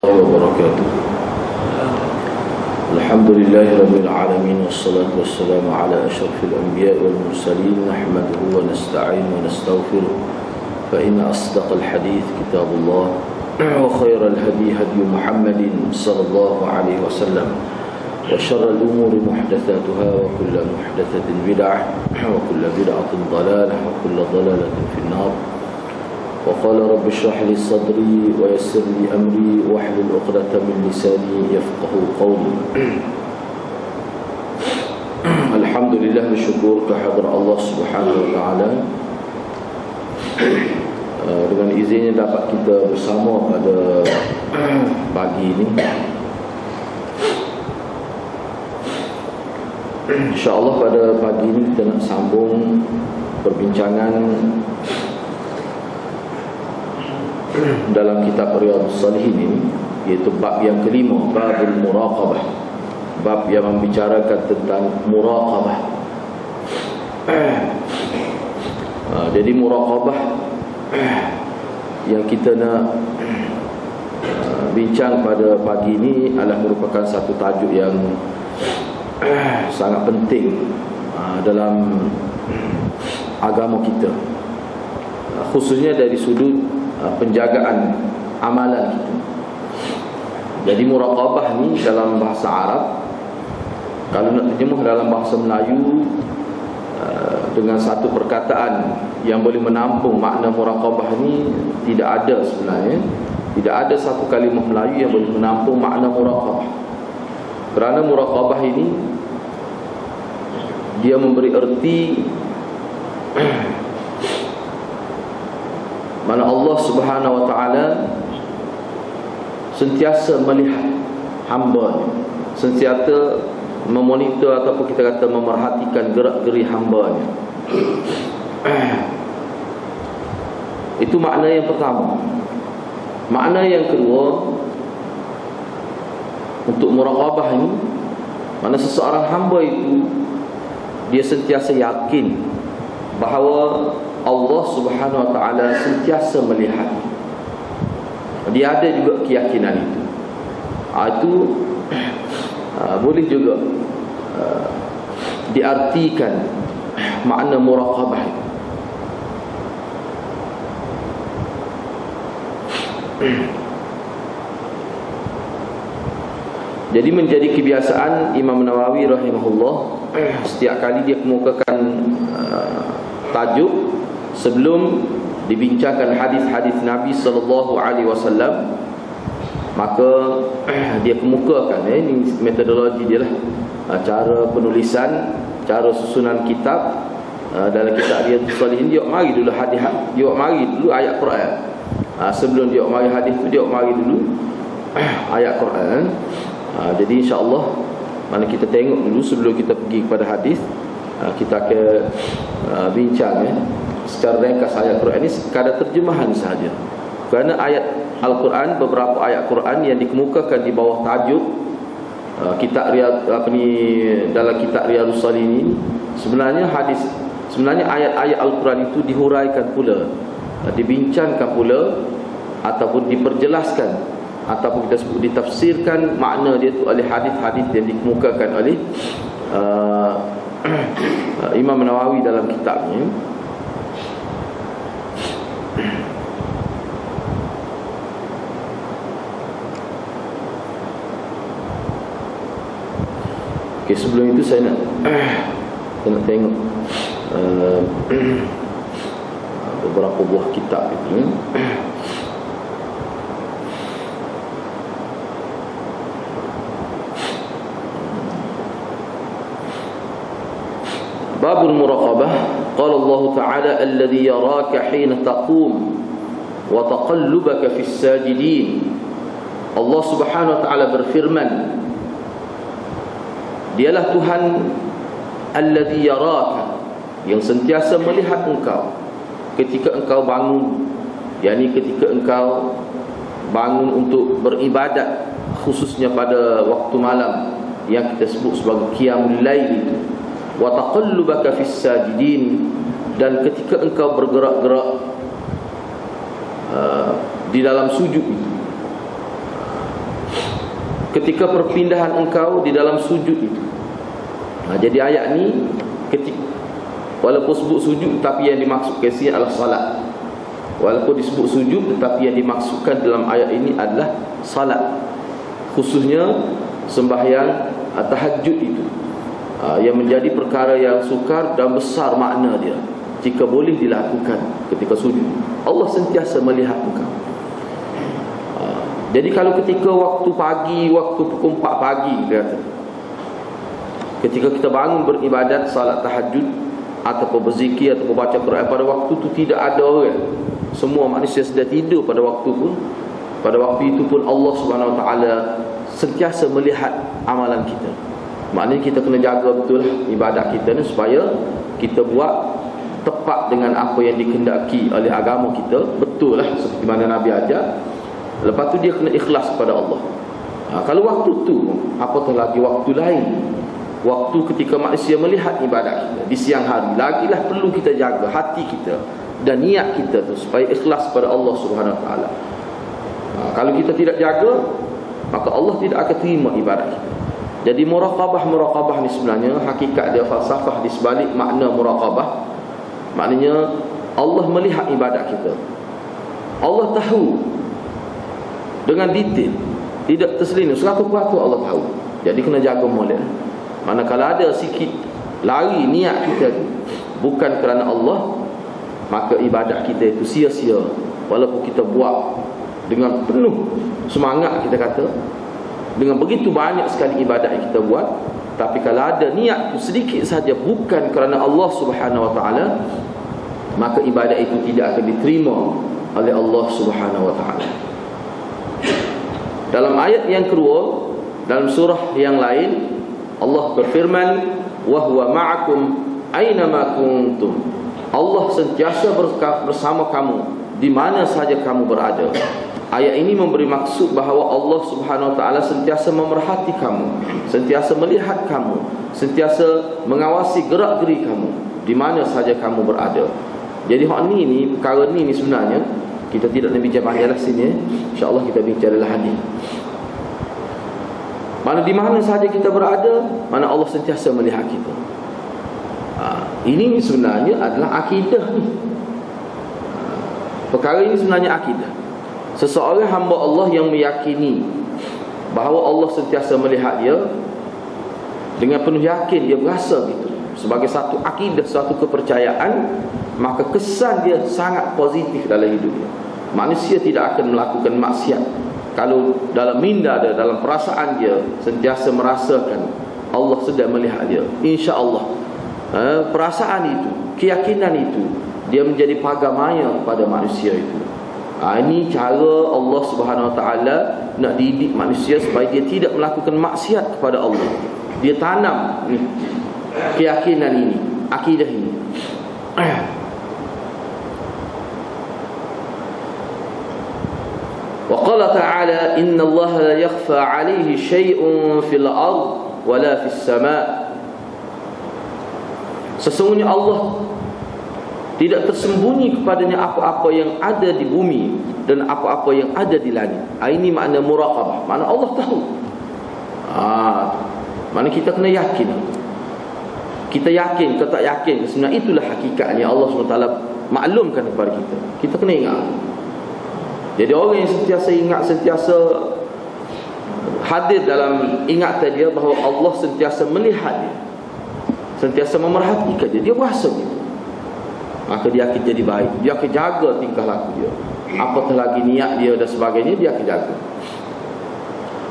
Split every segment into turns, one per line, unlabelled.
wabarakatuh. Alhamdulillahirabbil alamin wassalatu wassalamu ala asyrafil anbiya'i wal mursalin nahmaduhu wa nasta'inu wa nastaghfiruh fa inna asdaqal hadits kitabullah wa khairal hadi hadi Muhammadin sallallahu alaihi wasallam wa syarrul umuri muhdatsatuha wa kullu muhdatsatin bid'ah wa kullu bid'atin dhalalah wa kullu dhalalatin fin-nar. وقال رب اشرح لي صدري ويسر لي أمري واحلل عقدة من لساني يفقهوا قولي. Alhamdulillah, bersyukur kehadrat Allah Subhanahu wa taala. Dengan izinnya dapat kita bersama pada pagi ini. InsyaAllah pada pagi ini kita nak sambung perbincangan dalam kitab Riyadhus Shalihin ini, iaitu bab yang kelima, babul muraqabah, bab yang membicarakan tentang muraqabah. Jadi muraqabah yang kita nak bincang pada pagi ini adalah merupakan satu tajuk yang sangat penting dalam agama kita, khususnya dari sudut penjagaan amalan kita. Jadi muraqabah ni dalam bahasa Arab, kalau nak terjemah dalam bahasa Melayu dengan satu perkataan yang boleh menampung makna muraqabah ni, tidak ada sebenarnya. Tidak ada satu kalimah Melayu yang boleh menampung makna muraqabah. Kerana muraqabah ini dia memberi erti mana Allah Subhanahu wa taala sentiasa melihat hamba-Nya, sentiasa memonitor ataupun kita kata memerhatikan gerak-geri hamba-Nya. Itu makna yang pertama. Makna yang kedua, untuk muraqabah ini, mana seseorang hamba itu dia sentiasa yakin bahawa Allah Subhanahu wa taala sentiasa melihat. Dia ada juga keyakinan itu. Itu boleh juga diartikan makna muraqabah itu. Jadi menjadi kebiasaan Imam Nawawi rahimahullah, setiap kali dia kemukakan tajuk sebelum dibincangkan hadis-hadis Nabi sallallahu alaihi wasallam, maka dia kemukakan ini metodologi dia lah, cara penulisan, cara susunan kitab. Dalam kitab Riyadhus Shalihin, dia mari dulu hadis, dia mari dulu ayat Quran. Sebelum dia mari hadis tu, dia mari dulu ayat Quran. Jadi insya-Allah mana kita tengok dulu sebelum kita pergi kepada hadis, kita akan bincang secara ringkas ayat Quran ini sekadar terjemahan sahaja. Kerana ayat Al-Quran, beberapa ayat Quran yang dikemukakan di bawah tajuk kitab dalam kitab Riyadhus Shalihin ini, sebenarnya ayat-ayat Al-Quran itu dihuraikan pula, dibincangkan pula, ataupun diperjelaskan, ataupun kita sebut ditafsirkan makna dia tu oleh hadis-hadis yang dikemukakan oleh Imam Nawawi dalam kitabnya. Okay, sebelum itu saya nak tengok beberapa buah kitab itu. Babul muraqabah. Qala Allah Ta'ala alladhi yaraka hina taqum wa taqallubaka fis sajidin. Allah Subhanahu wa taala berfirman, dialah Tuhan alladhi yaraka, yang sentiasa melihat engkau ketika engkau bangun, yakni ketika engkau bangun untuk beribadat, khususnya pada waktu malam yang kita sebut sebagai qiyamul lail itu. Wa taqallubaka fis sajidin, dan ketika engkau bergerak-gerak di dalam sujud itu. ketika perpindahan engkau di dalam sujud itu. Jadi ayat ni walaupun sebut sujud, tapi yang dimaksudkan sini adalah salat. Walaupun disebut sujud, tetapi yang dimaksudkan dalam ayat ini adalah salat, khususnya sembahyang tahajud itu, yang menjadi perkara yang sukar dan besar makna dia jika boleh dilakukan ketika sujud. Allah sentiasa melihat engkau. Jadi kalau ketika waktu pagi, waktu pukul 4 pagi, kata, ketika kita bangun beribadat salat tahajud ataupun berzikir ataupun baca Quran, pada waktu itu tidak ada orang, semua manusia sudah tidur pada waktu itu pun Allah Subhanahu Wa Taala sentiasa melihat amalan kita. Maknanya kita kena jaga betul ibadat kita ni, supaya kita buat tepat dengan apa yang dikehendaki oleh agama kita, betul lah seperti mana Nabi ajar. Lepas tu dia kena ikhlas kepada Allah. Kalau waktu tu, apatah lagi waktu lain, waktu ketika manusia melihat ibadat kita di siang hari, lagilah perlu kita jaga hati kita dan niat kita tu supaya ikhlas kepada Allah Subhanahu Wa Taala. Kalau kita tidak jaga, maka Allah tidak akan terima ibadat kita. Jadi muraqabah ni sebenarnya hakikat dia, falsafah di sebalik makna muraqabah, maknanya Allah melihat ibadat kita. Allah tahu dengan detail, tidak terselinu, 100% Allah tahu. Jadi kena jaga molek. Manakala ada sikit lari niat kita tu bukan kerana Allah, maka ibadat kita itu sia-sia. Walaupun kita buat dengan penuh semangat, kita kata, dengan begitu banyak sekali ibadat yang kita buat, tapi kalau ada niat itu sedikit saja bukan kerana Allah Subhanahu Wa Taala, maka ibadat itu tidak akan diterima oleh Allah Subhanahu Wa Taala. Dalam ayat yang kedua, dalam surah yang lain, Allah berfirman, wa huwa ma'akum aynama kuntum. Allah sentiasa bersama kamu di mana saja kamu berada. Ayat ini memberi maksud bahawa Allah Subhanahu Wa Taala sentiasa memerhati kamu, sentiasa melihat kamu, sentiasa mengawasi gerak-geri kamu di mana saja kamu berada. Jadi hak ni perkara ni sebenarnya kita tidak nak bincang panjanglah sini. InsyaAllah kita bincanglah hadis. Mana di mana saja kita berada, mana Allah sentiasa melihat kita. Ini sebenarnya adalah akidah ni. Perkara ini sebenarnya akidah. Seseorang hamba Allah yang meyakini bahawa Allah sentiasa melihat dia, dengan penuh yakin dia berasa gitu, sebagai satu akidah, satu kepercayaan, maka kesan dia sangat positif dalam hidupnya. Manusia tidak akan melakukan maksiat kalau dalam minda dia, dalam perasaan dia sentiasa merasakan Allah sedang melihat dia. InsyaAllah perasaan itu, keyakinan itu, dia menjadi pagamaya pada manusia itu. Ini cara Allah Subhanahu Wa Taala nak didik manusia supaya dia tidak melakukan maksiat kepada Allah. Dia tanam ni keyakinan ini, akidah ini. Wa qala ta'ala, inna Allah la yakhfa 'alaihi shay'un fil ard wa la fis sama'. Sesungguhnya Allah tidak tersembunyi kepadanya apa-apa yang ada di bumi dan apa-apa yang ada di langit. Ini makna muraqabah. Makna Allah tahu. Makna kita kena yakin. Kita yakin ke tak yakin, sebenarnya itulah hakikatnya Allah SWT maklumkan kepada kita. Kita kena ingat. Jadi orang yang sentiasa ingat, sentiasa hadir dalam ingatan dia bahawa Allah sentiasa melihat dia, sentiasa memerhatikan dia, dia berasa gitu, maka dia akan jadi baik. Dia akan jaga tingkah laku dia, apatah lagi niat dia dan sebagainya, dia akan jaga.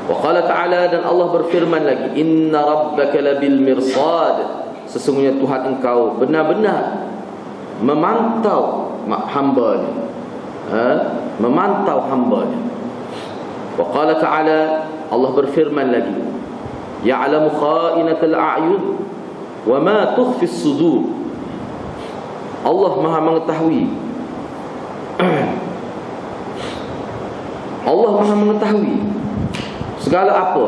Wa qala ta'ala, dan Allah berfirman lagi, inna rabbaka labil mirsad. Sesungguhnya Tuhan engkau benar-benar memantau hamba-Nya, memantau hamba-Nya. Wa qala ta'ala, Allah berfirman lagi, ya'lamu kha'inatal a'yun wa ma tukhfis sudur. Allah Maha mengetahui. Allah Maha mengetahui segala apa.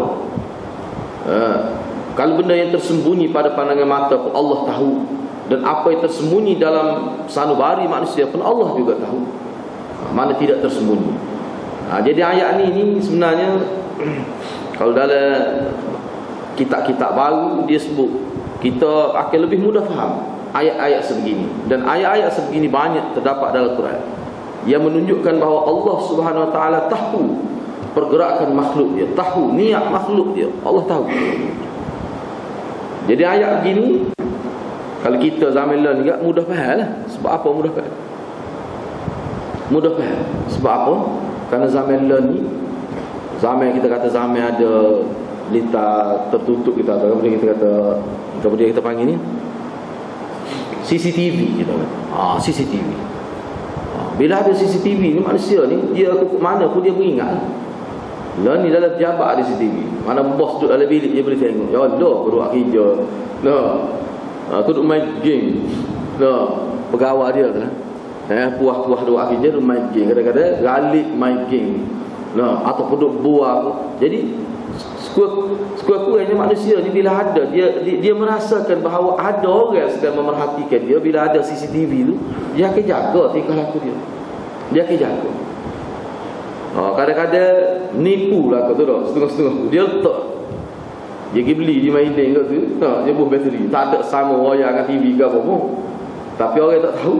Kalau benda yang tersembunyi pada pandangan mata pun Allah tahu, dan apa yang tersembunyi dalam sanubari manusia pun Allah juga tahu. Mana tidak tersembunyi. Jadi ayat ini sebenarnya Kalau dalam kitab-kitab baru dia sebut, kita akan lebih mudah faham ayat-ayat sebegini. Dan ayat-ayat sebegini banyak terdapat dalam Quran yang menunjukkan bahawa Allah Subhanahu Wa Taala tahu pergerakan makhluk dia, tahu niat makhluk dia. Allah tahu. Jadi ayat begini, kalau kita zaman lain juga mudah faham lah. Sebab apa mudah faham? Mudah faham. Sebab apa? Kerana zaman lain ni, zaman kita kata zaman ada litar tertutup, kita tahu apa kita kata, kemudian kita panggil ni CCTV kita kata. CCTV. Bila ada CCTV ni, manusia ni dia kukuk mana pun dia mengingat. Lah ni dalam pejabat ada CCTV. Mana bos duduk dalam bilik dia boleh tengok. Ya Allah, berdoa kerja. Aku duduk main game. Pegawai dia tu lah. Puas-puas doa kerja duduk main game. Kadang-kadang galik main game. Ataupun duduk buang. Jadi sekurang-kurangnya manusia ni bila ada dia merasakan bahawa ada orang sedang memerhatikan dia. Bila ada CCTV tu, dia akan jaga tingkah laku dia. Dia akan jaga. Kadang-kadang nipu lah kat tu dah, setengah-setengah. Dia letak, dia pergi beli di Maidin kat tu, dia buh bateri. Tak ada sama wayar dengan TV ke apa pun. Tapi orang tak tahu.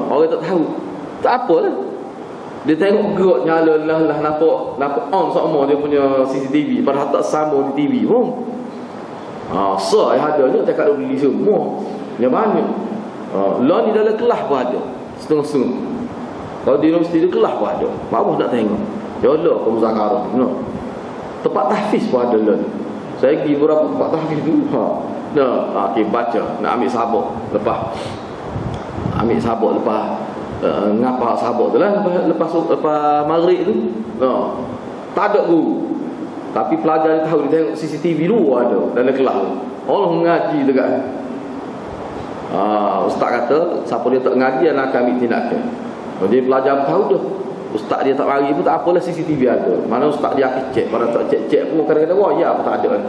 Orang tak tahu. Tak apalah. Dia tengok gerak nyala lah nampak on sama dia punya CCTV. Padahal tak sama di TV pun. So yang adanya tak ada beli semua. Yang banyak. Lah ni dalam kelas pun ada. Setengah-setengah. Kalau di universiti dia kelas pun ada. Apa nak tengok? Ya Allah, pemuzakarah. Tempat tahfiz pun ada lah. Saya pergi beberapa tempat tahfiz tu. Okay, baca. Nak ambil sabak. Lepas ambil sabak. Lepas ngapa sabak tu lah. Lepas maghrib tu. Tak ada guru. Tapi pelajar dia tahu, dia tengok CCTV dulu ada dalam kelas tu. Allah mengaji dekat. Ustaz kata, siapa dia tak ngaji, anak akan ambil tindakan. Jadi pelajar tahu dah. Ustaz dia tak mari pun tak apalah, CCTV ada. Mana ustaz dia akan cek. Mana tak cek pun kadang-kadang ya apa tak ada.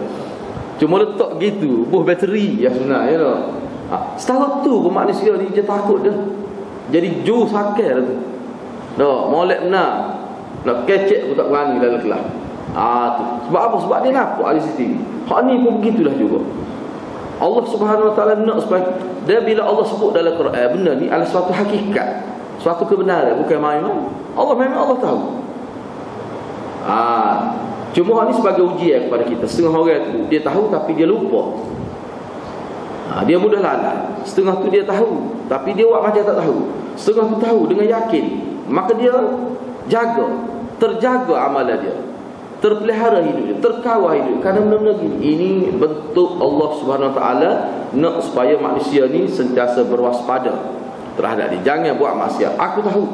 Cuma letak gitu, buh bateri yang sebenarnya tu. Setara tu pun manusia ni dia takut dah. Jadi ju sakar tu. Molek benar. Nak kecek pun tak berani dalam kelas. Tu. Sebab apa? Sebab dia nampak ada CCTV. Hak ni pun begitulah juga. Allah Subhanahu Wa Taala nak supaya dia, bila Allah sebut dalam Quran benda ni adalah suatu hakikat, suatu kebenaran, bukan main-main. Allah memang Allah tahu. Cuma ni sebagai ujian kepada kita. Setengah orang tu dia tahu tapi dia lupa. Dia mudah lalai. Setengah tu dia tahu tapi dia buat macam tak tahu. Setengah tu tahu dengan yakin, maka dia terjaga amalan dia, terpelihara hidup dia, terkawal hidup. Kerana benda-benda gini, ini bentuk Allah Subhanahu Wa Taala nak supaya manusia ni sentiasa berwaspada terhadap dia. Jangan buat maksiat. Aku tahu.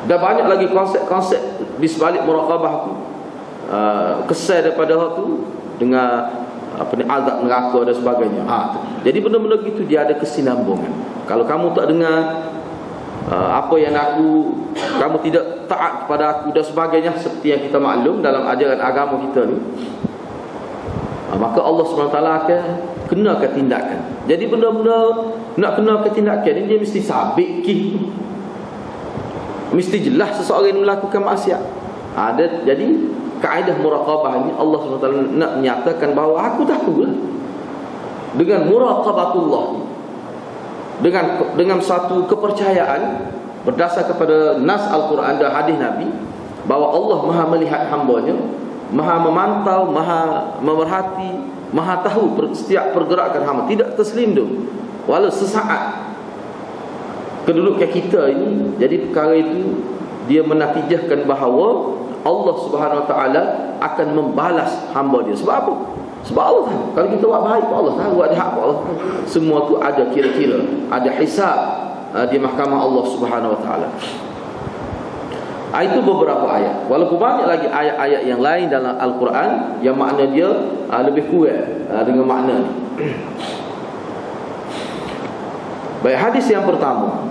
Dan banyak lagi konsep-konsep di sebalik muraqabah tu. Kesan daripada hak tu dengan azab neraka dan sebagainya. Jadi benda-benda gitu dia ada kesinambungan. Kalau kamu tak dengar apa yang kamu tidak taat kepada aku dan sebagainya, seperti yang kita maklum dalam ajaran agama kita ni, maka Allah SWT akan kenakan tindakan. Jadi benda-benda nak kenakan tindakan ni dia mesti sabit kih, mesti jelas seseorang yang melakukan maksiat. Jadi kaedah muraqabah ni Allah SWT nak menyatakan bahawa aku tahu lah. Dengan muraqabatullah ni, dengan satu kepercayaan berdasar kepada nas Al-Quran dan hadis Nabi, bahawa Allah Maha melihat hamba-Nya, Maha memantau, Maha memerhati, Maha tahu setiap pergerakan hamba, tidak terselindung walau sesaat kedudukan kita ini. Jadi perkara itu dia menatijahkan bahawa Allah Subhanahu Wa Taala akan membalas hamba dia. Sebab apa? Sebab Allah tahu. Kalau kita buat baik, Allah tahu. Buat jahat, Allah tahu. Semua tu ada kira-kira, ada hisab di mahkamah Allah Subhanahu Wa Taala. Itu beberapa ayat. Walaupun banyak lagi ayat-ayat yang lain dalam Al-Quran yang makna dia lebih kuat dengan makna ni. Baik, hadis yang pertama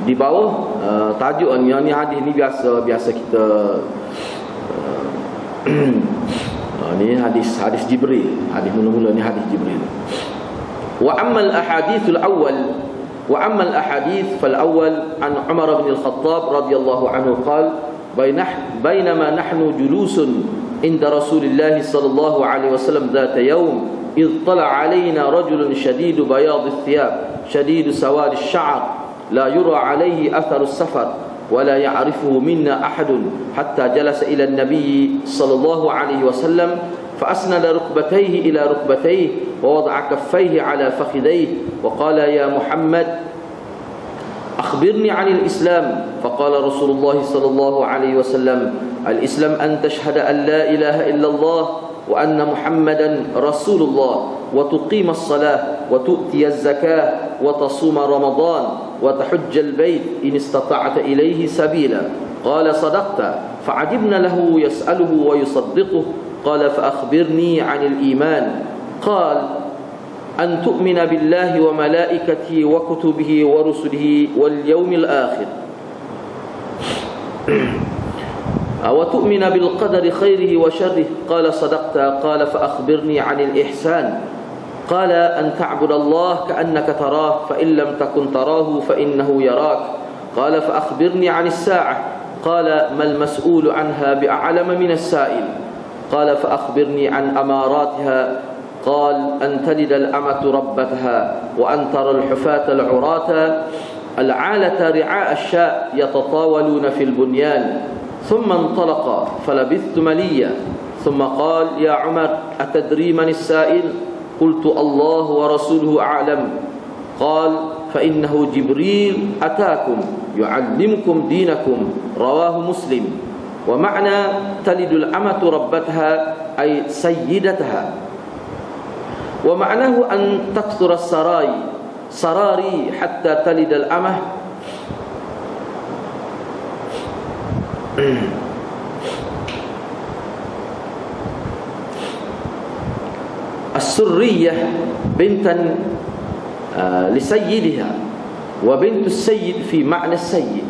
di bawah tajuk ni hadis ni biasa kita ni hadis Jibril. Hadis mula-mula ni hadis Jibril. Wa ammal ahadithul awwal وأما الأحاديث فالأول عن عمر بن الخطاب رضي الله عنه قال بينما نحن جلوس عند رسول الله صلى الله عليه وسلم ذات يوم إذ طلع علينا رجل شديد بياض الثياب شديد سواد الشعر لا يرى عليه أثر السفر ولا يعرفه منا أحد حتى جلس إلى النبي صلى الله عليه وسلم فأسند ركبتيه إلى ركبتيه ووضع كفيه على فخذيه وقال يا محمد أخبرني عن الإسلام فقال رسول الله صلى الله عليه وسلم الإسلام أن تشهد أن لا إله إلا الله وأن محمدا رسول الله وتقيم الصلاة وتؤتي الزكاة وتصوم رمضان وتحج البيت إن استطعت إليه سبيلا قال صدقت فعجبنا له يسأله ويصدقه قال فأخبرني عن الإيمان قال أن تؤمن بالله وملائكته وكتبه ورسله واليوم الآخر وتؤمن بالقدر خيره وشره قال صدقت قال فأخبرني عن الإحسان قال أن تعبد الله كأنك تراه فإن لم تكن تراه فإنه يراك قال فأخبرني عن الساعة قال ما المسؤول عنها بأعلم من السائل قال فأخبرني عن أماراتها قال أن تلد الأمة ربتها وأن ترى الحفاة العراة العالة رعاء الشاء يتطاولون في البنيان ثم انطلق فلبثت مليا ثم قال يا عمر أتدري من السائل قلت الله ورسوله أعلم قال فإنه جبريل أتاكم يعلمكم دينكم رواه مسلم ومعنى تلد الأمة ربتها أي سيدتها ومعناه أن تكثر سراري حتى تلد الأمة السرية بنتا لسيدها وبنت السيد في معنى السيد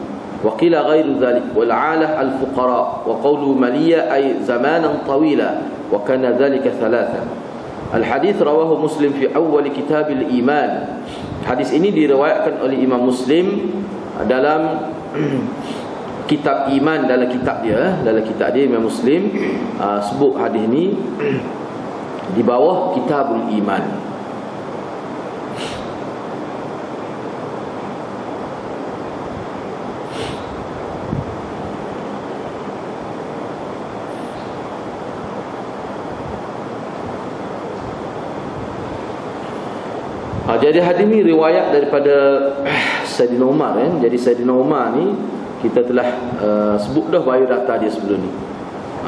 وقيل غير ذلك والعالة الفقراء وقوله مليا أي زمانا طويلا وكان ذلك ثلاثة الحديث رواه مسلم في أول كتاب الإيمان hadis ini diriwayatkan oleh Imam Muslim dalam kitab iman dalam kitab dia Imam Muslim sebut hadis ini di bawah kitabul iman. Jadi hadis ini riwayat daripada Sayyidina Umar Jadi Sayyidina Umar ni kita telah sebut dah biodata dia sebelum ni.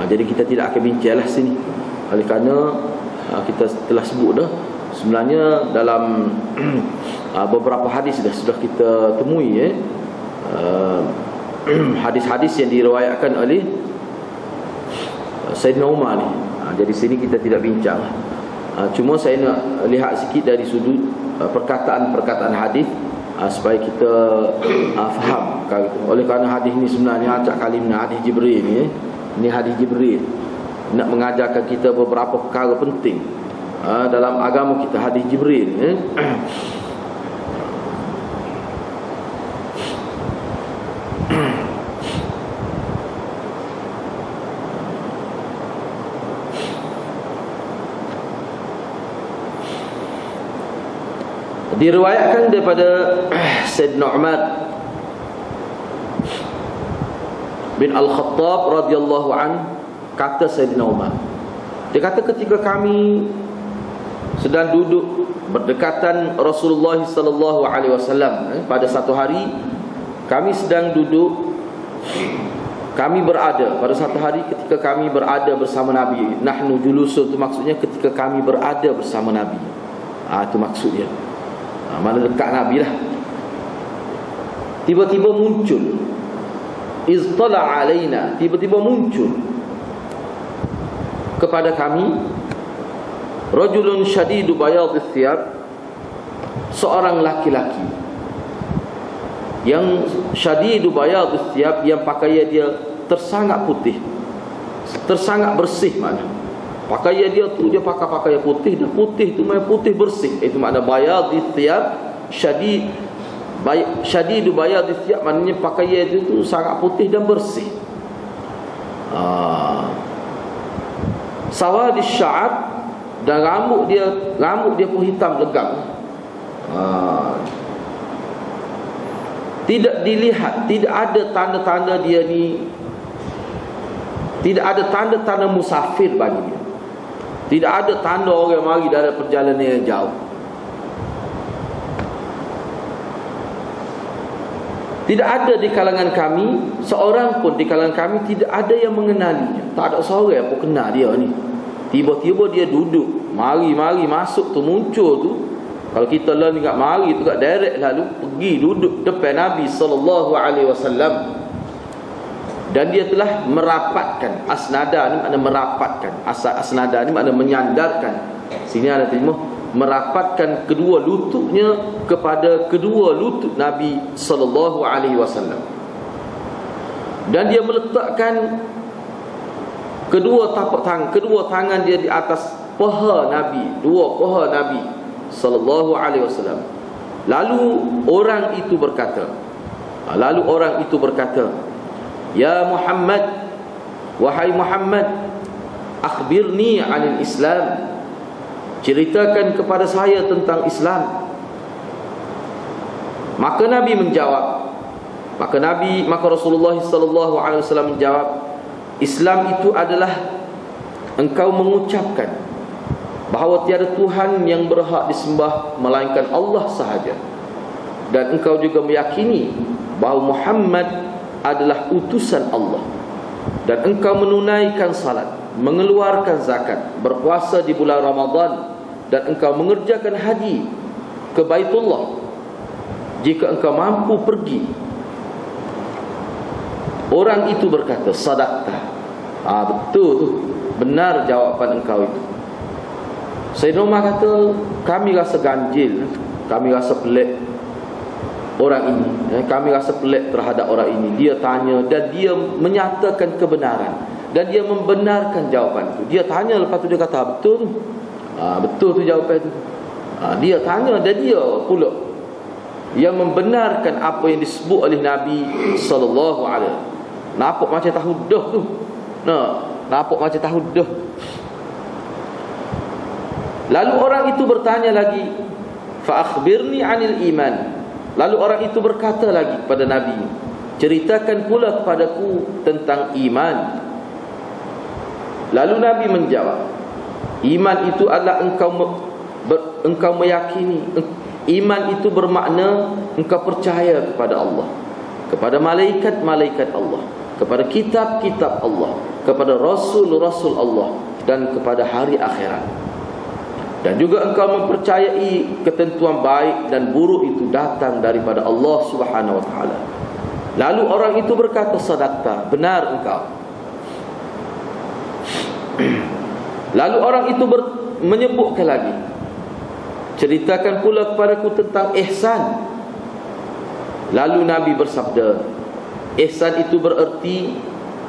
Jadi kita tidak akan bincanglah sini. Oleh kerana kita telah sebut dah sebenarnya dalam beberapa hadis sudah kita temui hadis-hadis yang diriwayatkan oleh Sayyidina Umar ni. Jadi sini kita tidak bincang. Cuma saya nak lihat sikit dari sudut perkataan-perkataan hadis supaya kita faham. Oleh kerana hadis ni sebenarnya acak kalimnya hadis Jibril ni. Ini hadis Jibril nak mengajarkan kita beberapa perkara penting dalam agama kita. Hadis Jibril diriwayatkan daripada Sayyidina Umar bin Al-Khattab radhiyallahu an, kata Sayyidina Umar, dia kata ketika kami sedang duduk berdekatan Rasulullah sallallahu alaihi wasallam pada satu hari, kami sedang duduk, kami berada pada satu hari ketika kami berada bersama Nabi. Nahnu julusun, itu maksudnya ketika kami berada bersama Nabi. Itu maksudnya. Mana dekat Nabi lah. Tiba-tiba muncul, iztala alaina, tiba-tiba muncul kepada kami rajulun syadidu bayadhis thiyab, seorang laki-laki yang syadidu bayadhis thiyab, yang pakaian dia tersangat putih, tersangat bersih. Mana pakaian dia tu, dia pakai pakaian putih, dan putih tu memang putih bersih. Itu makna bayadhis thiyab, syadidu bayadhis thiyab, maknanya pakaian dia tu sangat putih dan bersih. Sawadis sya'ab, dan rambut dia pun hitam legam. Tidak dilihat, tidak ada tanda-tanda dia ni, tidak ada tanda-tanda musafir bagi dia. Tidak ada tanda orang mari dari perjalanan yang jauh. Tidak ada di kalangan kami, seorang pun di kalangan kami tidak ada yang mengenalinya. Tak ada seorang yang pun kenal dia ni. Tiba-tiba dia duduk, mari masuk tu, muncul tu. Kalau kita learn kat mari tu kat direct lalu pergi duduk depan Nabi SAW. Dan dia telah merapatkan. Asnada ni makna merapatkan. Asnada ni makna menyandarkan. Sini ada terjemah merapatkan kedua lututnya kepada kedua lutut Nabi SAW. Dan dia meletakkan kedua tangan dia di atas paha Nabi, dua paha Nabi SAW. Lalu orang itu berkata, Ya Muhammad, wahai Muhammad, akhbirni 'anil Islam, ceritakan kepada saya tentang Islam. Maka Nabi menjawab, maka Rasulullah SAW menjawab, Islam itu adalah engkau mengucapkan bahawa tiada Tuhan yang berhak disembah melainkan Allah sahaja, dan engkau juga meyakini bahawa Muhammad adalah utusan Allah, dan engkau menunaikan salat, mengeluarkan zakat, berpuasa di bulan Ramadan, dan engkau mengerjakan haji ke Baitullah jika engkau mampu pergi. Orang itu berkata, sadaqta. Betul tu, benar jawapan engkau itu. Sayyidina Umar kata, kami rasa ganjil, kami rasa pelik orang ini, kami rasa pelik terhadap orang ini. Dia tanya dan dia menyatakan kebenaran, dan dia membenarkan jawapan itu. Dia tanya, lepas tu dia kata, betul tu. Betul tu jawapan itu. Dia tanya dan dia pula yang membenarkan apa yang disebut oleh Nabi SAW. Nampak macam tahu dah tu. Nampak macam tahu dah. Lalu orang itu bertanya lagi, fa akhbirni 'anil iman. Lalu orang itu berkata lagi kepada Nabi, ceritakan pula kepadaku tentang iman. Lalu Nabi menjawab, iman itu adalah engkau meyakini. Iman itu bermakna engkau percaya kepada Allah, kepada malaikat-malaikat Allah, kepada kitab-kitab Allah, kepada rasul-rasul Allah, dan kepada hari akhirat. Dan juga engkau mempercayai ketentuan baik dan buruk itu datang daripada Allah Subhanahu wa taala. Lalu orang itu berkata, sadaqta, benar engkau. Lalu orang itu menyebutkan lagi, ceritakan pula kepadaku tentang ihsan. Lalu Nabi bersabda, ihsan itu bererti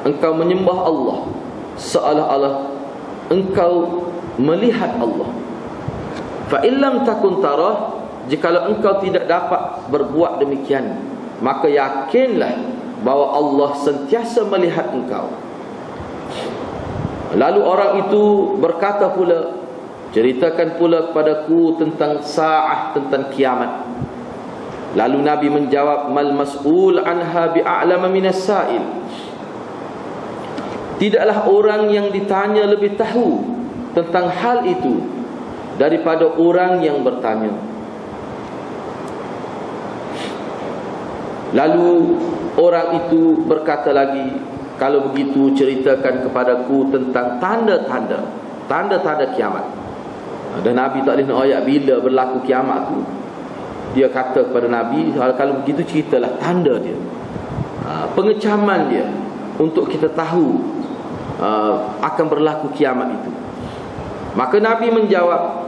engkau menyembah Allah seolah-olah engkau melihat Allah. Fa illam takun tarah, jikalau engkau tidak dapat berbuat demikian, maka yakinlah bahawa Allah sentiasa melihat engkau. Lalu orang itu berkata pula, ceritakan pula kepadaku tentang sa'ah, tentang kiamat. Lalu Nabi menjawab, mal mas'ul anha bi'a'lama minas sa'il. Tidaklah orang yang ditanya lebih tahu tentang hal itu daripada orang yang bertanya. Lalu orang itu berkata lagi, kalau begitu ceritakan kepadaku tentang tanda-tanda kiamat. Dan Nabi tak boleh nak ayat bila berlaku kiamat tu. Dia kata kepada Nabi, kalau begitu ceritalah tanda dia, pengecaman dia, untuk kita tahu akan berlaku kiamat itu. Maka Nabi menjawab,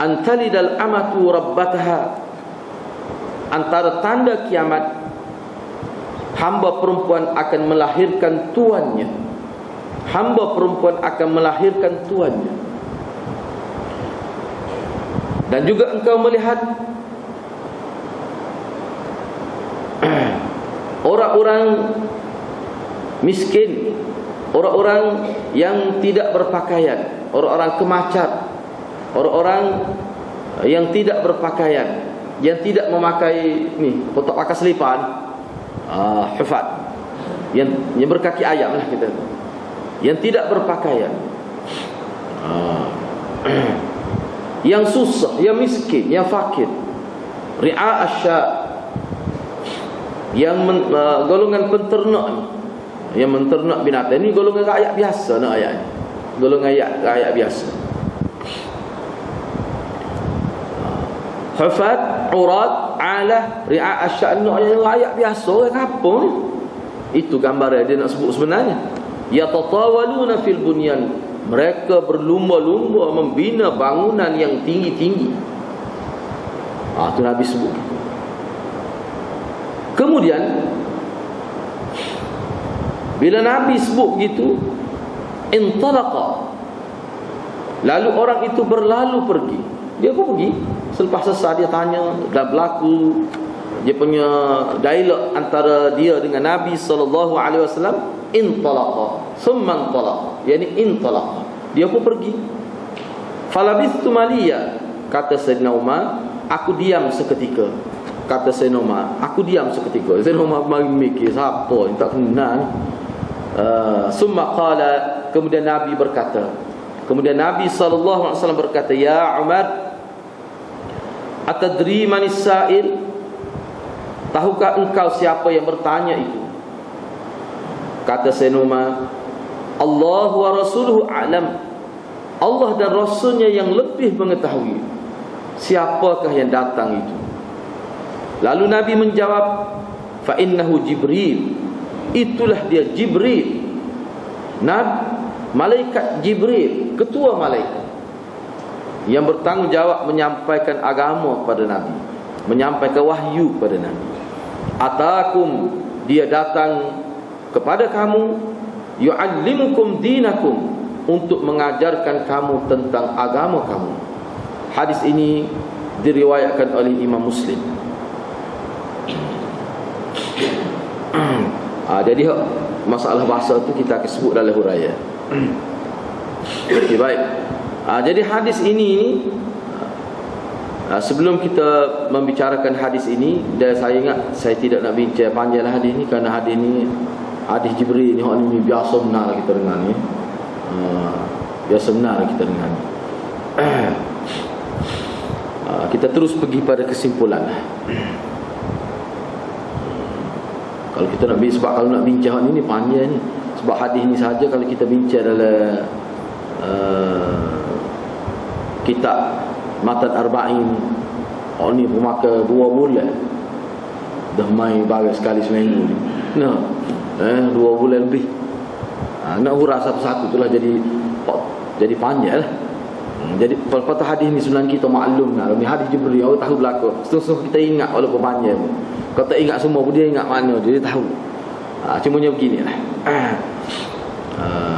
antalidal amatu rabbataha. Antara tanda kiamat, hamba perempuan akan melahirkan tuannya. Hamba perempuan akan melahirkan tuannya. Dan juga engkau melihat orang-orang miskin orang-orang yang tidak berpakaian, orang-orang kemacat, orang-orang yang tidak berpakaian, yang tidak memakai ni, tak pakai selipan, hufat, yang berkaki ayam lah kita, yang tidak berpakaian, yang susah, yang miskin, yang fakir, ri'a asya, yang golongan penternak ni, yang menternak binatang ni, golongan rakyat biasa nak ayat ni, golongan rakyat biasa. Hufat, urat, alah, ri'a asya, yang rakyat biasa, orang kampung ni. Itu gambaran dia nak sebut sebenarnya. Yatatawaluna fil bunyan, mereka berlumba-lumba membina bangunan yang tinggi-tinggi. Itu Nabi sebut. Kemudian bila Nabi sebut begitu, intalaqa, lalu orang itu berlalu pergi. Dia pun pergi. Selepas selesai dia tanya, dah berlaku dia punya dialog antara dia dengan Nabi SAW. Intalaqa thumma intalaqa, yani intalaqa, dia pun pergi. Falabithtu maliya, kata Sayyidina Umar, aku diam seketika. Kata Sayyidina Umar, aku diam seketika. Sayyidina Umar mari mikir, siapa ni, tak kenal ni. Summa qala, kemudian Nabi berkata, kemudian Nabi SAW berkata, ya Umar, atadri manis sa'il, tahukah engkau siapa yang bertanya itu? Kata Sayyidina Umar, Allah wa rasuluhu a'lam, Allah dan Rasulnya yang lebih mengetahui siapakah yang datang itu. Lalu Nabi menjawab, fa innahu Jibril, itulah dia Jibril, malaikat Jibril, ketua malaikat yang bertanggungjawab menyampaikan agama kepada Nabi, menyampaikan wahyu kepada Nabi. Atakum, dia datang kepada kamu, yu'allimukum dinakum, untuk mengajarkan kamu tentang agama kamu. Hadis ini diriwayatkan oleh Imam Muslim. Jadi masalah bahasa tu kita akan sebut dalam huraian. Okay, baik. Jadi hadis ini, sebelum kita membicarakan hadis ini, dan saya ingat saya tidak nak bincang panjang hadis ini, kerana hadis ini hadis Jibril ni, ini biasa benar kita dengar ni. Biasa benar kita dengar ni. Kita terus pergi pada kesimpulan. Kalau kita nak sebab kalau nak bincang ni panjang ni. Sebab hadis ni saja kalau kita bincang dalam kitab Matan Arba'in, ni pun makan 2 bulan. Dah main bagai sekali seminggu ni. 2 bulan lebih. Nak hurah satu-satu itulah jadi panjang lah. Jadi pada hadis ni sebenarnya kita maklum lah. Ni hadis Jibril, orang tahu belakang. Setengah kita ingat walaupun panjang. Kalau tak ingat semua pun dia ingat mana, dia tahu. Cumanya beginilah.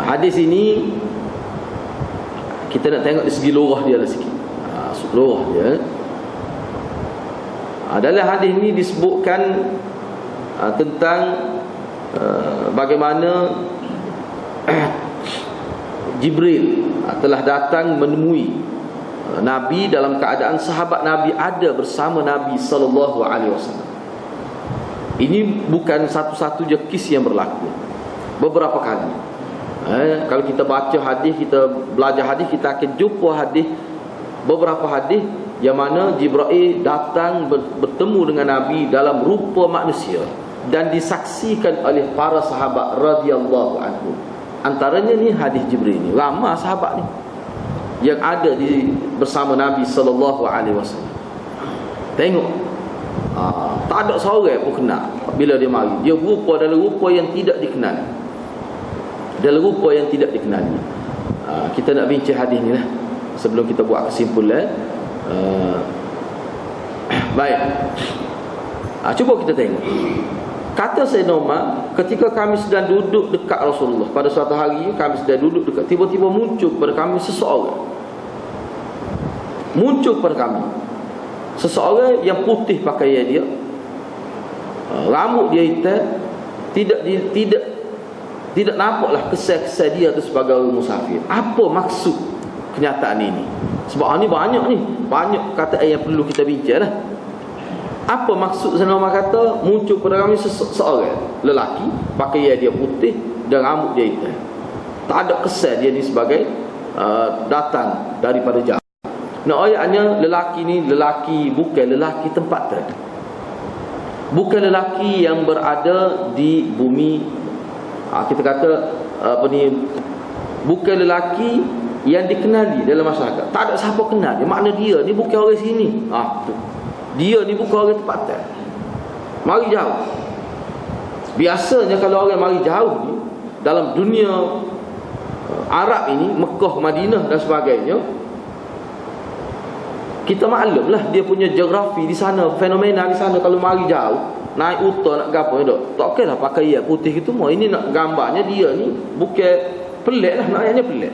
Hadis ini kita nak tengok dari segi lurah dia lah sikit. Lurah dia. Dalam hadis ini disebutkan tentang bagaimana Jibril telah datang menemui Nabi dalam keadaan sahabat Nabi ada bersama Nabi SAW. Ini bukan satu-satu je kes yang berlaku, beberapa kali. Kalau kita baca hadis, kita belajar hadis, kita akan jumpa hadis, beberapa hadis yang mana Jibril datang bertemu dengan Nabi dalam rupa manusia dan disaksikan oleh para sahabat radhiyallahu anhu. Antaranya ni hadis Jibril ni, ramai sahabat ni yang ada bersama Nabi sallallahu alaihi wasallam. Tengok, tak ada seorang pun kenal bila dia mari. Dia rupa dalam rupa yang tidak dikenali, dalam rupa yang tidak dikenali. Kita nak bincang hadis ni lah sebelum kita buat kesimpulan. Baik, cuba kita tengok. Kata Sayyidina Umar, ketika kami sedang duduk dekat Rasulullah, pada suatu hari kami sedang duduk dekat, tiba-tiba muncul kepada kami seseorang. Muncul kepada kami seseorang yang putih pakaian dia, rambut dia hitam, tidak Tidak nampaklah kesan-kesan dia tu sebagai orang musafir. Apa maksud kenyataan ini? Sebab ni banyak kata yang perlu kita bincang lah. Apa maksud Sayyidina kata muncul pada kami seorang lelaki, pakaian dia putih dan rambut dia hitam. Tak ada kesan dia ni sebagai datang daripada jauh. Nah, ayatnya lelaki ni bukan lelaki tempatan. Bukan lelaki yang berada di bumi. Kita kata bukan lelaki yang dikenali dalam masyarakat. Tak ada siapa kenal dia. Makna dia ni bukan orang sini. Dia ni bukan orang tempatan. Mari jauh. Biasanya kalau orang mari jauh ni dalam dunia Arab ini, Mekah, Madinah dan sebagainya, kita maklumlah dia punya geografi di sana, fenomena di sana. Kalau mari jauh, naik unta nak gapo tak. Tak okeylah pakai putih itu semua. Ini nak gambarnya dia ni bukan pelik lah, naknya pelik.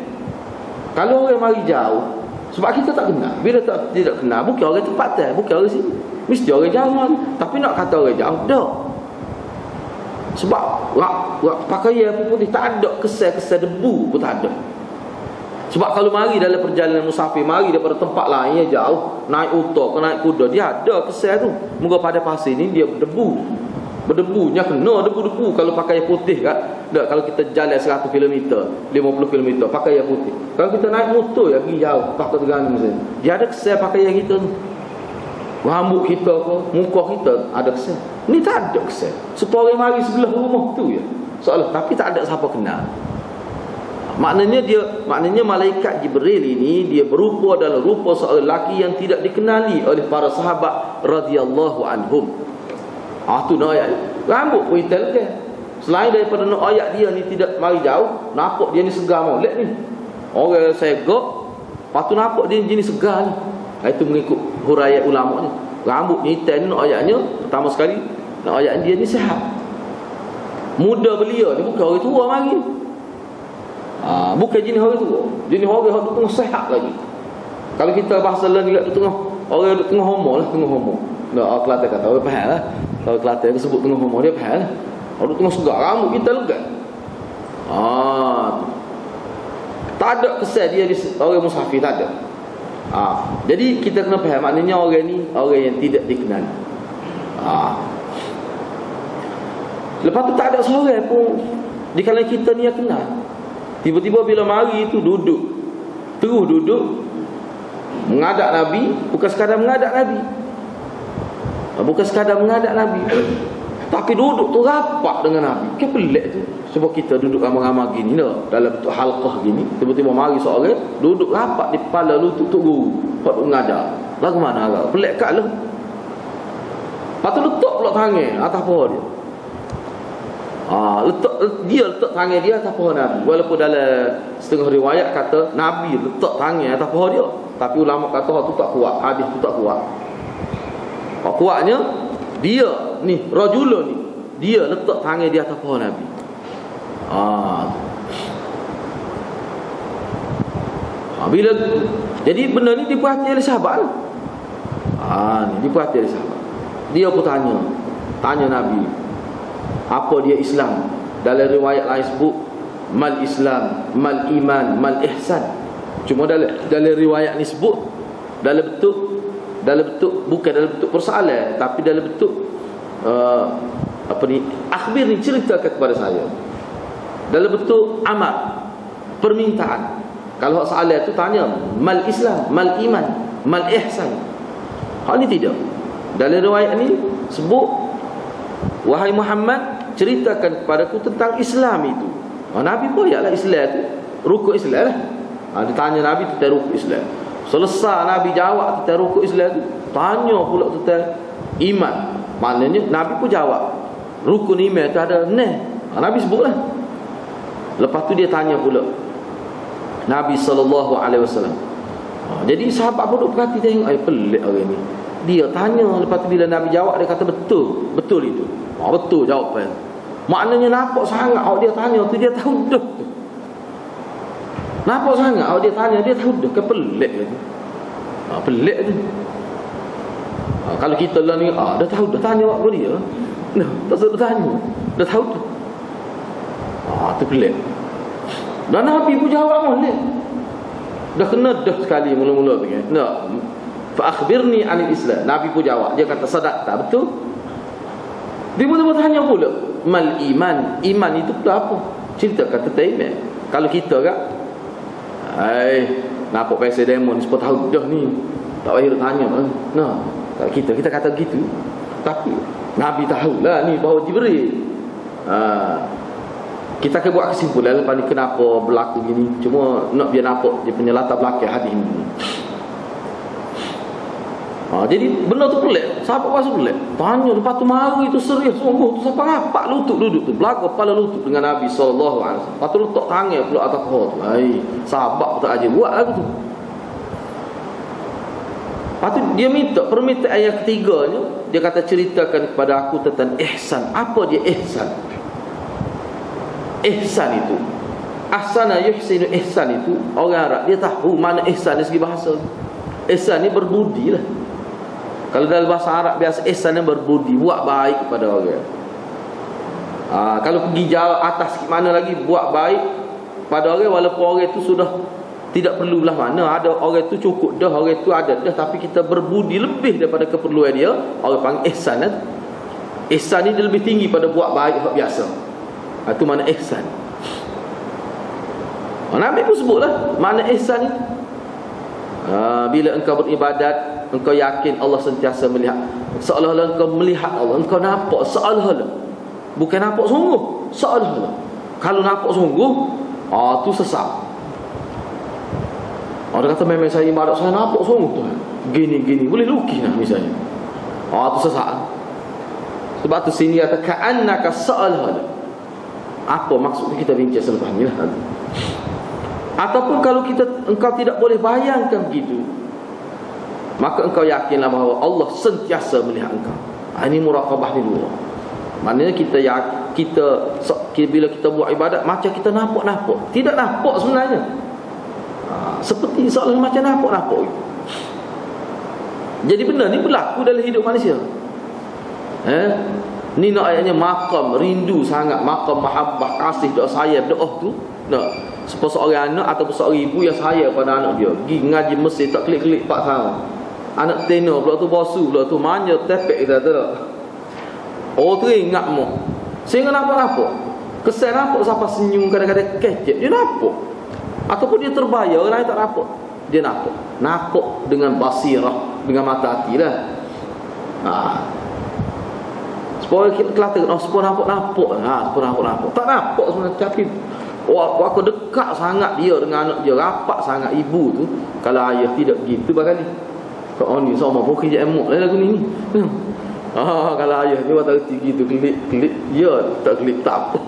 Kalau orang mari jauh, sebab kita tak kenal. Bila tidak kenal, bukan orang tempatan, bukan orang sini. Mesti orang jauh. Tapi nak kata orang jauh, tak. Sebab pakaian putih tak ada kesan-kesan debu pun tak ada. Sebab kalau mari dalam perjalanan musafir, mari daripada tempat lain yang jauh, naik unta ke naik kuda, dia ada kesan tu. Muka pada pasir ni dia berdebunya kena debu-debu kalau pakai putih kan. Tak, kalau kita jalan 100 km, 50 km pakai yang putih. Kalau kita naik motor yang pergi jauh, Pakar Terengganu misalnya, dia ada kesan pakai yang kita tu. Rambut kita ke, muka kita ada kesan. Ni tak ada kesan. Supaya mari sebelah rumah tu ya. Soalan, tapi tak ada siapa kenal. Maknanya malaikat Jibril ini dia berupa dalam rupa seorang lelaki yang tidak dikenali oleh para sahabat radhiyallahu anhum. Tu nak ayat. Rambut pun hitam ke. Selain daripada nak ayat dia ni tidak mari jauh, nampak dia ni segar molek ni. Orang segok, patu nampak dia jenis segar ni. Itu mengikut huraian ulama ni. Rambut ni hitam nak ayatnya pertama sekali nak ayat dia ni sihat. Muda belia ni bukan orang tua mari. Bukan jenis orang tua. Jenis orang yang tengah sehat lagi. Kalau kita bahasa lain juga tengah orang duduk tengah homo lah, tengah homo. Nah, Kelantan kata orang faham lah. Kalau Kelantan dia sebut tengah homo, dia faham lah. Orang tengah segar, rambut kita lega. Tak ada kesan dia orang musafir, tak ada. Jadi kita kena faham maknanya orang ni orang yang tidak dikenal. Lepas tu tak ada seorang pun di kalangan kita ni yang kenal. Tiba-tiba bila mari itu terus duduk menghadap Nabi. Bukan sekadar menghadap Nabi, tapi duduk tu rapat dengan Nabi. Kan pelik tu. Sebab kita duduk ramai-ramai gini dah, dalam bentuk halqah gini. Tiba-tiba mari seorang duduk rapat di kepala lutut tu guru, pak mengajar. Lagu mana agak pelik kat lu. Lepas tu letak pula tangan atas pohon dia. Letak tangan dia atas pohon Nabi. Walaupun dalam setengah riwayat kata Nabi letak tangan atas pohon dia, tapi ulama kata tu tak kuat, hadis tu tak kuat. Kuatnya dia ni rajulun ni, dia letak tangan dia atas pohon Nabi. Bila jadi benda ni diperhati oleh sahabat lah. Ni diperhati oleh sahabat. Dia pun tanya Nabi, apa dia Islam? Dalam riwayat lain sebut mal Islam, mal iman, mal ihsan. Cuma dalam riwayat ni sebut dalam bentuk bukan dalam bentuk persoalan, tapi dalam bentuk akhbir ni, ceritakan kepada saya. Dalam bentuk amar, permintaan. Kalau soalan tu tanya mal Islam, mal iman, mal ihsan. Hal ni tidak. Dalam riwayat ni sebut, wahai Muhammad, ceritakan kepadaku tentang Islam itu. Nabi pun ayatlah Islam tu, rukuk Islam lah. Ditanya Nabi tentang rukuk Islam. Selesai Nabi jawab tentang rukuk Islam tu, tanya pula tentang iman. Maknanya Nabi pun jawab rukun iman tu ada Nabi sebutlah. Lepas tu dia tanya pula Nabi SAW. Jadi sahabat pun duk perhati tengok, pelik orang ni. Dia tanya, lepas tu bila Nabi jawab, dia kata betul itu. Betul jawapan. Maknanya nampak sangat dia tanya tu, dia tahu dah. Nampak sangat dia tanya, dia tahu dah. Kan pelik tu. Pelik tu. Kalau kita lah ni, dah tahu dah, tanya waktu dia. Tak usah tanya, dah tahu tu. Tu pelik. Dan Nabi pun jawab molek. Dah kena dah sekali mula-mula tu kan. Nak fa akhbirni anil Islam. Nabi pun jawab. Dia kata sadaq, tak betul. Dia mula bertanya pula, mal iman. Iman itu pula apa? Cerita kata iman. Kalau kita kan, nampak pasal demon 10 tahun dah ni. Tak payah tanya. Nah, kalau kita kata gitu. Tapi Nabi tahulah ni bahawa Jibril. Kita akan buat kesimpulan lepas ni kenapa berlaku gini. Cuma nak biar nampak dia punya latar belakang hadis ini. Jadi benda tu pelik. Sahabat pasal pelik. Tanya lepas tu maru itu serius sungguh tu sampai ngapak lutut duduk tu. Belakang kepala lutut dengan Nabi SAW. Lepas tu letak tangan pula atas kepala tu. Sahabat tak aja buat lagu tu. Lepas tu dia minta permintaan ayat ketiganya. Dia kata ceritakan kepada aku tentang ihsan. Apa dia ihsan? Ihsan itu, ahsana yuhsinu, ihsan itu orang Arab dia tahu mana ihsan dari segi bahasa. Ihsan ni berbudi lah. Kalau dalam bahasa Arab biasa ihsan ni berbudi, buat baik kepada orang. Kalau pergi jauh atas mana lagi, buat baik pada orang walaupun orang itu sudah tidak perlulah mana. Ada orang itu cukup dah, orang itu ada dah, tapi kita berbudi lebih daripada keperluan dia. Orang panggil ihsan lah. Ihsan ni dia lebih tinggi pada buat baik biasa. Itu mana ihsan. Nabi pun sebutlah mana ihsan itu. Bila engkau beribadat, engkau yakin Allah sentiasa melihat, seolah-olah engkau melihat Allah, engkau nampak seolah-olah, bukan nampak sungguh, seolah-olah. Kalau nampak sungguh, tu sesat. Orang kata memang saya ibadat, saya nampak sungguh tu, gini-gini, boleh lukis lah misalnya. Tu sesat. Sebab tu sini kata ka'annaka seolah-olah. Apa maksudnya kita bincang selepas ni lah. Ataupun kalau engkau tidak boleh bayangkan begitu, maka engkau yakinlah bahawa Allah sentiasa melihat engkau. Ini muraqabah ni dulu. Maknanya bila kita buat ibadat macam kita nampak. Tidak nampak sebenarnya. Seperti seolah macam nampak gitu. Jadi benda ni berlaku dalam hidup manusia. Ni nak ayatnya maqam rindu sangat, maqam mahabbah, kasih, doa sayang, doa tu nak seorang anak ataupun seorang ibu yang sayang pada anak dia. Pergi ngaji mesti tak klik-klik 4 tahun. Anak tena pula tu bosu pula tu manja tepek kita tu. Tu ingat mak. Sehingga nampak. Kesan nampak siapa senyum kadang-kadang kecek dia nampak. Ataupun dia terbayar orang lain tak nampak. Dia nampak. Nampak dengan basirah, dengan mata hati lah. Supaya kita kata supaya nampak. Supaya nampak. Tak nampak sebenarnya, tapi waktu dekat sangat dia dengan anak dia, rapat sangat ibu tu. Kalau ayah tidak begitu bakal ni. Kau ni sama pun kerja emok lah lagu ni. Kalau ayah ni waktu gitu klik dia tak klik tak apa.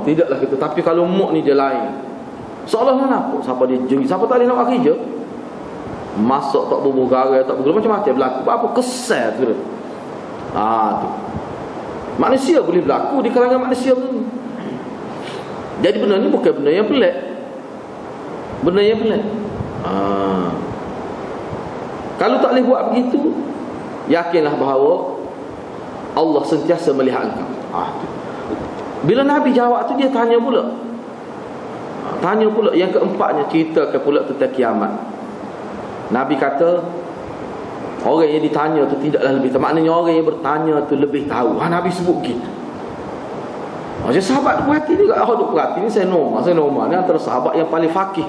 Tidaklah kita. Tapi kalau mok ni dia lain. Seolah-olah nampak siapa dia jerit, siapa tak boleh nak kerja. Masak tak berbual garai, tak berbual macam-macam berlaku. Apa kesal tu. Tu manusia boleh berlaku di kalangan manusia tu. Jadi benda ni bukan benda yang pelik. Benda yang pelik. Kalau tak boleh buat begitu, yakinlah bahawa Allah sentiasa melihat engkau. Bila Nabi jawab tu, dia tanya pula. Yang keempatnya, ceritakan pula tentang kiamat. Nabi kata orang yang ditanya tu tidaklah lebih tahu. Maknanya orang yang bertanya tu lebih tahu. Nabi sebut gitu. Macam sahabat perhati ni, duk perhati ni saya normal ni antara sahabat yang paling fakih.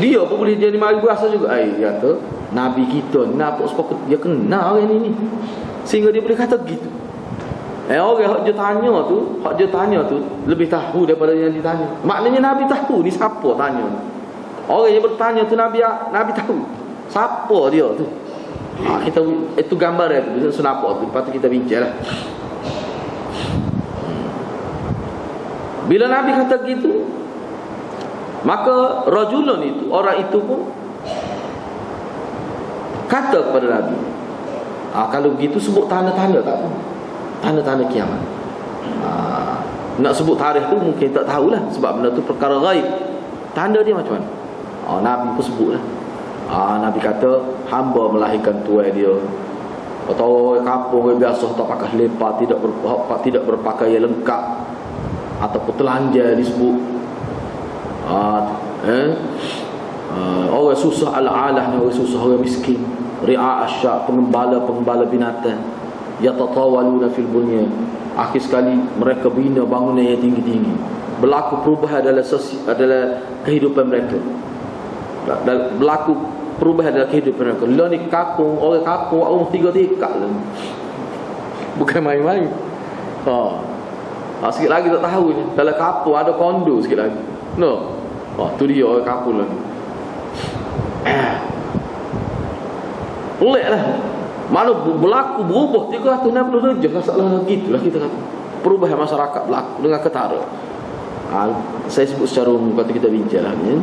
Dia pun boleh jadi mari berasa juga. Dia kata Nabi kita nampak sebab dia kenal orang ni. Sehingga dia boleh kata gitu. Orang hak dia tanya tu lebih tahu daripada yang ditanya. Maknanya Nabi tahu ni siapa tanya. Orang yang bertanya tu Nabi tahu siapa dia tu. Kita itu gambar dia tu senapa tu. Lepas tu kita bincanglah. Bila Nabi kata gitu, maka rajulun itu, orang itu pun kata kepada Nabi, kalau begitu sebut tanda-tanda tak apa. Tanda-tanda kiamat. Nak sebut tarikh tu mungkin tak tahulah, sebab benda tu perkara ghaib. Tanda dia macam mana? Nabi pun sebutlah. Nabi kata hamba melahirkan tuan dia Atau orang kampung, orang biasa tak pakai selipar, tidak berpakaian lengkap, ataupun telanjang disebut. Orang susah ala-alah, orang susah, orang miskin, ri'a asyak, pengembala binatang, yatatawaluna fil bunyan. Akhir sekali mereka bina bangunan yang tinggi-tinggi. Berlaku perubahan adalah kehidupan mereka. Berlaku perubahan dalam kehidupan mereka. Lah ni kampung, orang kampung, orang 3 tingkat lah. Bukan main-main. Sikit lagi tak tahu ni. Dalam kampung ada kondo sikit lagi. No. Tu dia orang kampung lah ni. Pelik lah. Mana berlaku berubah 360 darjah. Masalah gitulah kita kata. Perubahan masyarakat berlaku dengan ketara. Saya sebut secara umum kata kita bincang lah ni.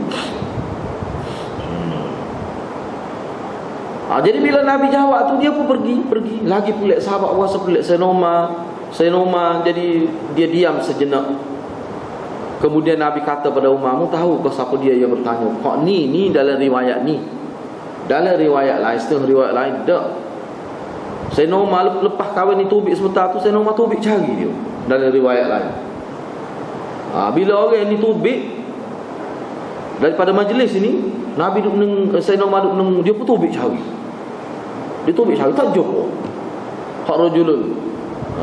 Jadi bila Nabi jawab tu, dia pun pergi. Lagi pelik sahabat puasa pelik. Senoma. Jadi dia diam sejenak. Kemudian Nabi kata pada Umar, mu tahu ke siapa dia yang bertanya? Kok ni dalam riwayat ni. Dalam riwayat lain, setengah riwayat lain tak. Senoma lepas kahwin ni tubik sebentar tu, Senoma tubik cari dia dalam riwayat lain. Bila orang ni tubik daripada majlis ini, Nabi duk Senoma duk dia pun tubik cari. Dia tubik cari tak jumpa. Hak rajulun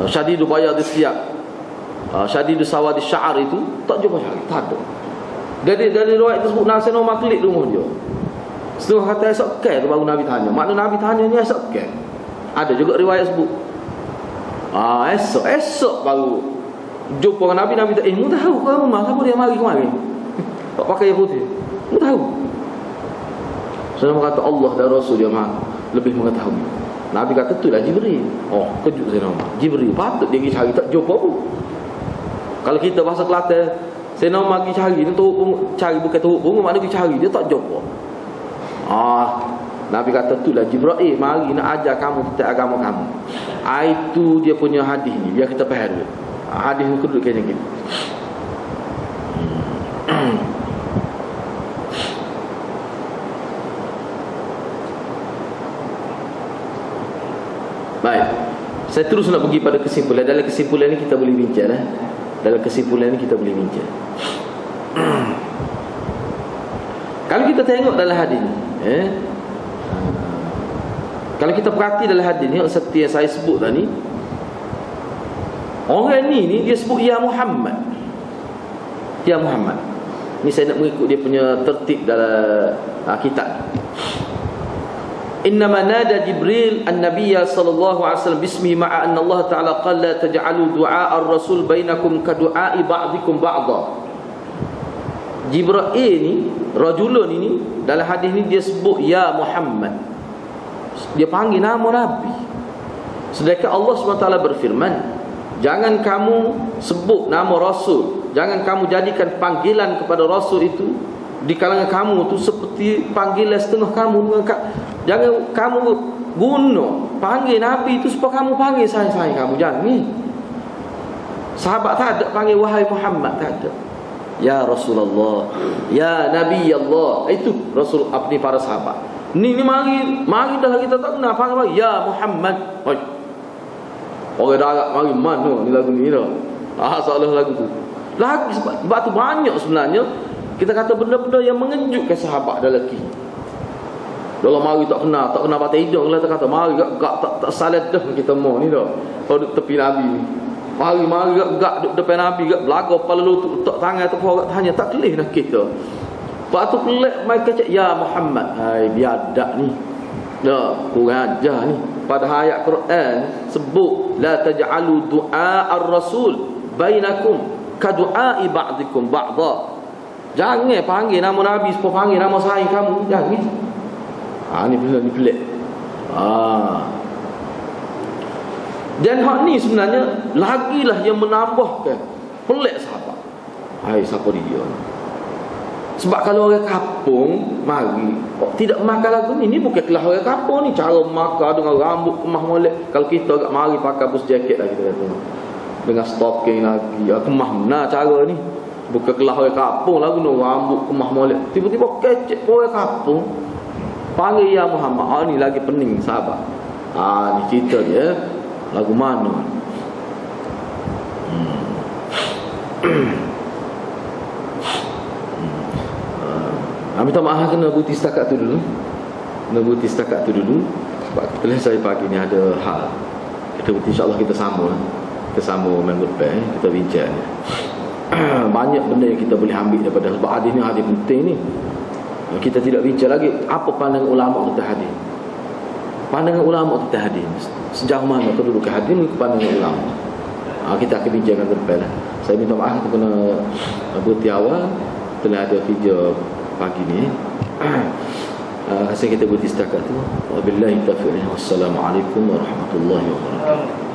syadidu bayad siyab, syadidu sawad sya'ar itu tak jumpa cari, tak ada. Dari riwayat tersebut Senoma klik rumah dia. Setengah kata esok ke baru Nabi tanya. Makna Nabi tanya ni esok ke. Ada juga riwayat sebut. Esok baru jumpa dengan Nabi. Nabi tak, mu tahu ke rumah siapa dia mari kemari? Tak pakai yang putih. Mu tahu. Saya kata Allah dan Rasul dia lebih mengetahui. Nabi kata itulah Jibril. Kejut saya nama. Jibril patut dia pergi cari, tak jumpa pun. Kalau kita bahasa Kelantan, saya nama pergi cari, dia teruk cari bukan teruk pun, makna pergi cari dia tak jumpa. Nabi kata itulah Jibril mari nak ajar kamu tentang agama kamu. Itu dia punya hadis ni, biar kita faham dulu. Hadis ni kedua macam ni. Baik. Saya terus nak pergi pada kesimpulan. Dalam kesimpulan ni kita boleh bincang lah. Kalau kita tengok dalam hadis ni, kalau kita perhati dalam hadis ni, seperti yang saya sebut tadi, orang ni dia sebut ya Muhammad. Ya Muhammad. Ni saya nak mengikut dia punya tertib dalam kitab. Innama nada Jibril an-nabiyya sallallahu alaihi wasallam bismihi ma'a anna Allah ta'ala qala la taj'alu du'a ar-rasul bainakum ka du'a'i ba'dikum ba'dha. Jibril ni, rajulun ini dalam hadis ni dia sebut ya Muhammad. Dia panggil nama Nabi. Sedangkan Allah SWT berfirman, jangan kamu sebut nama Rasul, jangan kamu jadikan panggilan kepada Rasul itu di kalangan kamu tu seperti panggilan setengah kamu. Jangan kamu guna panggil Nabi itu supaya kamu panggil saya kamu. Jangan ni. Sahabat tak ada panggil wahai Muhammad, tak ada. Ya Rasulullah, ya Nabi Allah. Itu Rasul apa ni para sahabat. Ni mari dah kita tak kenal panggil ya Muhammad. Orang dah mari mana ni lagu ni dah. Soalan lagu tu. Lagi sebab tu banyak sebenarnya kita kata benda-benda yang mengejutkan sahabat dalam lelaki. Dalam mari tak kenal batas hidung lah, tak kata mari tak salat dah kita mau ni dah. Kalau duduk tepi Nabi ni. Mari gak duduk depan Nabi gak belaga kepala lutut tak tangan tu orang tanya tak kelih nak kita. Lepas tu pelik mai kecek ya Muhammad. Hai biadak ni. Dah kurang ajar ni. Pada ayat Quran sebut la taj'alu du'a ar-rasul bainakum ka du'a'i ba'dikum ba'dha. Jangan panggil nama Nabi supaya panggil nama saya kamu. Jangan. Ni pelik. Dan hak ni sebenarnya lagilah yang menambahkan pelik sahabat. Hai siapa dia? Sebab kalau orang kampung mari tidak makan lagu ni bukan kelas orang kampung ni, cara makan dengan rambut kemah molek. Kalau kita agak mari pakai bus jaket lah kita kata. Dengan stocking lagi, kemah mana cara ni? Bukan kelas orang kampung lagu ni rambut kemah molek. Tiba-tiba kecek orang kampung panggil ya Muhammad. Ni lagi pening sahabat. Ni cerita dia lagu mana. Minta maaf kena berhenti setakat tu dulu. Sebab kebetulan saya pagi ni ada hal. Kita berhenti, insyaAllah kita sambung minggu depan, kita bincang. Banyak benda yang kita boleh ambil daripada, sebab hadis ni hadis penting ni. Kita tidak bincang lagi apa pandangan ulama tentang hadis. Pandangan ulama tentang hadis, sejauh mana kedudukan hadis ni pandangan ulama. Kita akan bincangkan ke depan lah. Saya minta maaf kita kena berhenti awal. Telah ada kerja pagi ni. Kita berhenti setakat tu. Wabillahi taufiq. Wassalamualaikum warahmatullahi wabarakatuh.